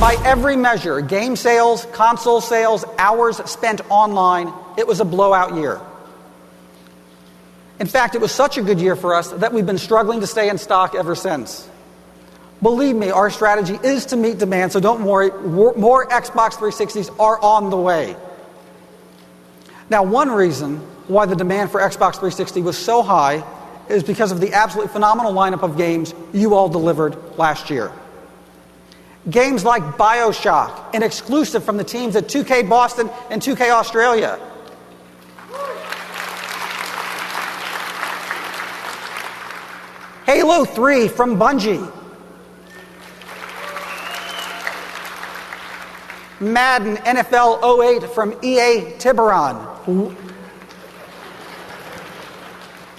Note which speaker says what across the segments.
Speaker 1: By every measure, game sales, console sales, hours spent online, it was a blowout year. In fact, it was such a good year for us that we've been struggling to stay in stock ever since. Believe me, our strategy is to meet demand, so don't worry, more Xbox 360s are on the way. Now, one reason why the demand for Xbox 360 was so high is because of the absolutely phenomenal lineup of games you all delivered last year. Games like BioShock, an exclusive from the teams at 2K Boston and 2K Australia. Halo 3 from Bungie. Madden NFL 08 from EA Tiburon.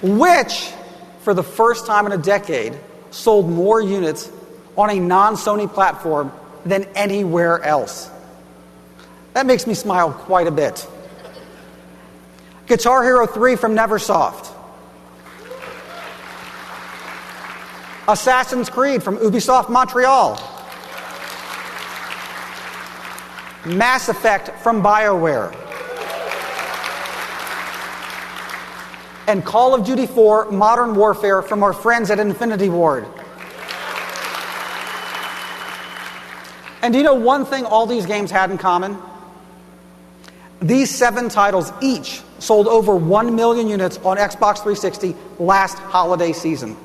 Speaker 1: Which, for the first time in a decade, sold more units on a non-Sony platform than anywhere else. That makes me smile quite a bit. Guitar Hero 3 from Neversoft. Assassin's Creed from Ubisoft Montreal. Mass Effect from BioWare. And Call of Duty 4 Modern Warfare from our friends at Infinity Ward. And do you know one thing all these games had in common? These 7 titles each sold over 1 million units on Xbox 360 last holiday season.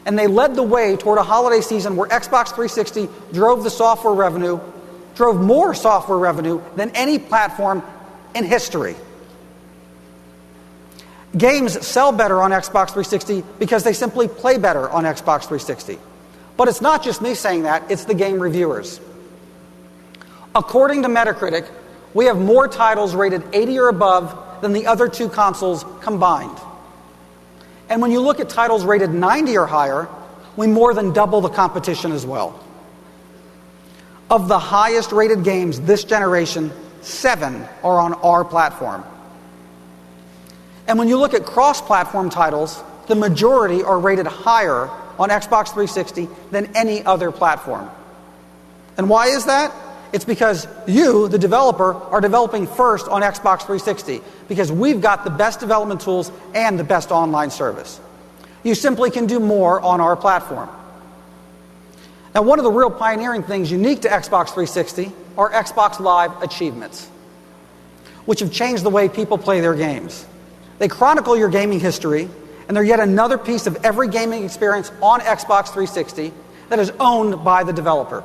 Speaker 1: And they led the way toward a holiday season where Xbox 360 drove more software revenue than any platform in history. Games sell better on Xbox 360 because they simply play better on Xbox 360. But it's not just me saying that, it's the game reviewers. According to Metacritic, we have more titles rated 80 or above than the other 2 consoles combined. And when you look at titles rated 90 or higher, we more than double the competition as well. Of the highest rated games this generation, 7 are on our platform. And when you look at cross-platform titles, the majority are rated higher on Xbox 360 than any other platform. And why is that? It's because you, the developer, are developing first on Xbox 360 because we've got the best development tools and the best online service. You simply can do more on our platform. Now, one of the real pioneering things unique to Xbox 360 are Xbox Live achievements, which have changed the way people play their games. They chronicle your gaming history, and they're yet another piece of every gaming experience on Xbox 360 that is owned by the developer.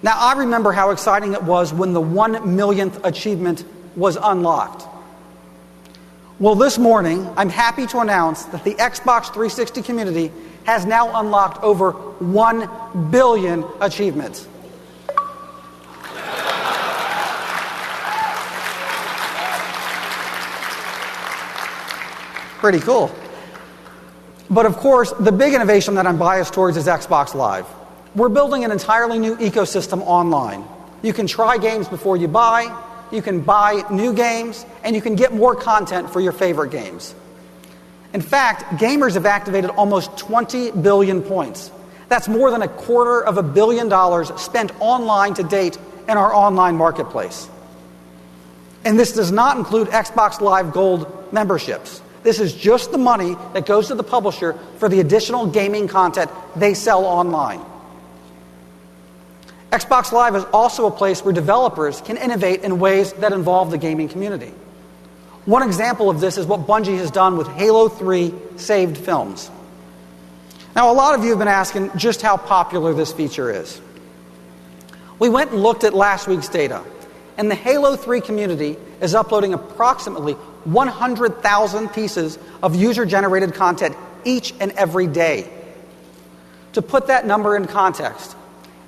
Speaker 1: Now, I remember how exciting it was when the 1 millionth achievement was unlocked. Well, this morning, I'm happy to announce that the Xbox 360 community has now unlocked over 1 billion achievements. Pretty cool. But of course, the big innovation that I'm biased towards is Xbox Live. We're building an entirely new ecosystem online. You can try games before you buy, you can buy new games, and you can get more content for your favorite games. In fact, gamers have activated almost 20 billion points. That's more than $250 million spent online to date in our online marketplace. And this does not include Xbox Live Gold memberships. This is just the money that goes to the publisher for the additional gaming content they sell online. Xbox Live is also a place where developers can innovate in ways that involve the gaming community. One example of this is what Bungie has done with Halo 3 saved films. Now, a lot of you have been asking just how popular this feature is. We went and looked at last week's data, and the Halo 3 community is uploading approximately 100,000 pieces of user-generated content each and every day. To put that number in context,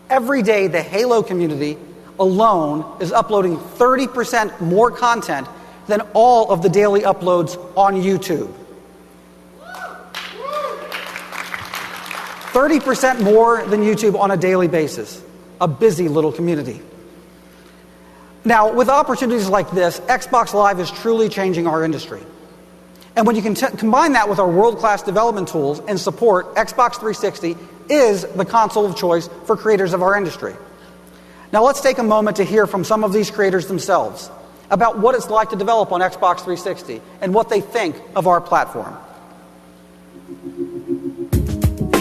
Speaker 1: every day the Halo community alone is uploading 30% more content than all of the daily uploads on YouTube. 30% more than YouTube on a daily basis. A busy little community. Now, with opportunities like this, Xbox Live is truly changing our industry. And when you can combine that with our world-class development tools and support, Xbox 360 is the console of choice for creators of our industry. Now let's take a moment to hear from some of these creators themselves about what it's like to develop on Xbox 360 and what they think of our platform.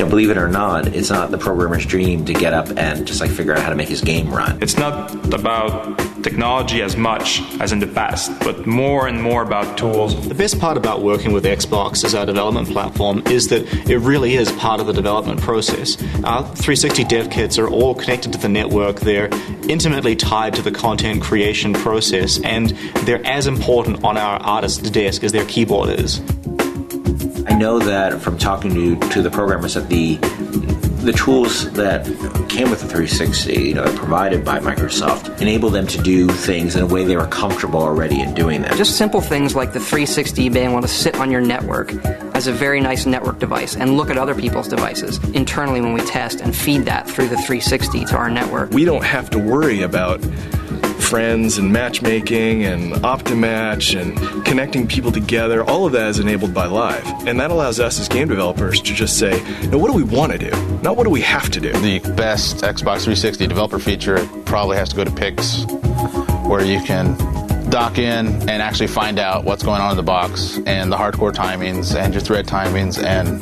Speaker 2: Believe it or not, it's not the programmer's dream to get up and just figure out how to make his game run.
Speaker 3: It's not about technology as much as in the past, but more and more about tools.
Speaker 4: The best part about working with Xbox as our development platform is that it really is part of the development process. Our 360 dev kits are all connected to the network. They're intimately tied to the content creation process, and they're as important on our artist's desk as their keyboard is.
Speaker 2: I know that from talking to the programmers that the tools that came with the 360, provided by Microsoft, enable them to do things in a way they were comfortable already in doing them.
Speaker 5: Just simple things like the 360 being able to sit on your network as a very nice network device and look at other people's devices internally when we test and feed that through the 360 to our network.
Speaker 6: We don't have to worry about friends and matchmaking and Optimatch and connecting people together. All of that is enabled by Live. And that allows us as game developers to just say, what do we want to do? Not what do we have to do?
Speaker 7: The best Xbox 360 developer feature probably has to go to Pix, where you can dock in and actually find out what's going on in the box and the hardcore timings and your thread timings and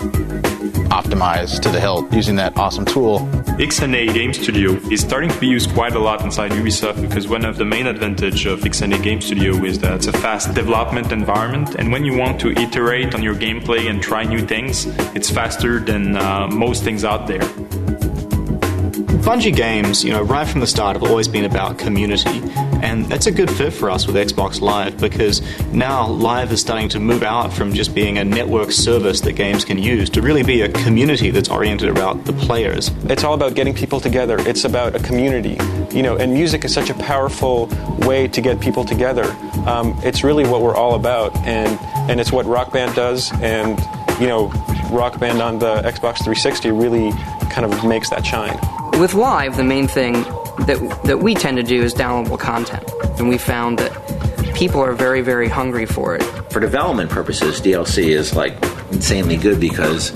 Speaker 7: optimize to the hilt using that awesome tool.
Speaker 3: XNA Game Studio is starting to be used quite a lot inside Ubisoft because one of the main advantages of XNA Game Studio is that it's a fast development environment, and when you want to iterate on your gameplay and try new things, it's faster than most things out there.
Speaker 4: Bungie games, right from the start have always been about community, and that's a good fit for us with Xbox Live because now Live is starting to move out from just being a network service that games can use to really be a community that's oriented around the players.
Speaker 8: It's all about getting people together. It's about a community, and music is such a powerful way to get people together. It's really what we're all about, and it's what Rock Band does, and Rock Band on the Xbox 360 really kind of makes that shine.
Speaker 5: With Live, the main thing that we tend to do is downloadable content, and we found that people are very, very hungry for it.
Speaker 2: For development purposes, DLC is insanely good because,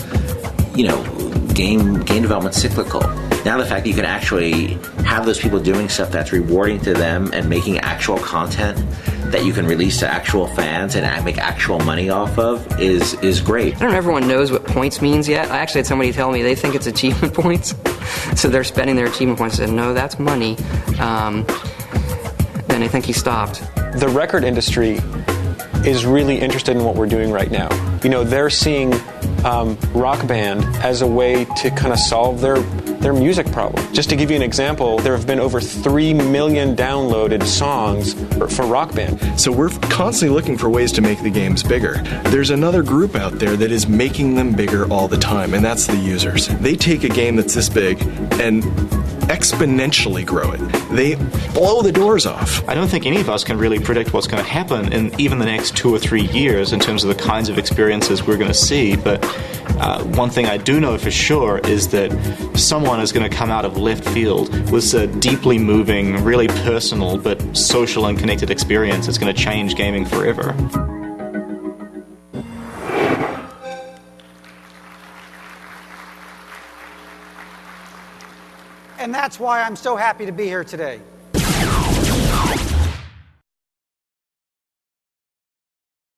Speaker 2: game development's cyclical. Now the fact that you can actually have those people doing stuff that's rewarding to them and making actual content that you can release to actual fans and make actual money off of is great.
Speaker 5: I don't know if everyone knows what points means yet. I actually had somebody tell me they think it's achievement points. So they're spending their achievement points and said, no, that's money. Then I think he stopped.
Speaker 8: The record industry is really interested in what we're doing right now. They're seeing Rock Band as a way to kind of solve their music problem. Just to give you an example, there have been over 3 million downloaded songs for Rock Band.
Speaker 6: So we're constantly looking for ways to make the games bigger. There's another group out there that is making them bigger all the time, and that's the users. They take a game that's this big and exponentially grow it. They blow the doors off.
Speaker 4: I don't think any of us can really predict what's going to happen in even the next 2 or 3 years in terms of the kinds of experiences we're going to see, but one thing I do know for sure is that someone is going to come out of left field with a deeply moving, really personal but social and connected experience that's going to change gaming forever.
Speaker 1: And that's why I'm so happy to be here today.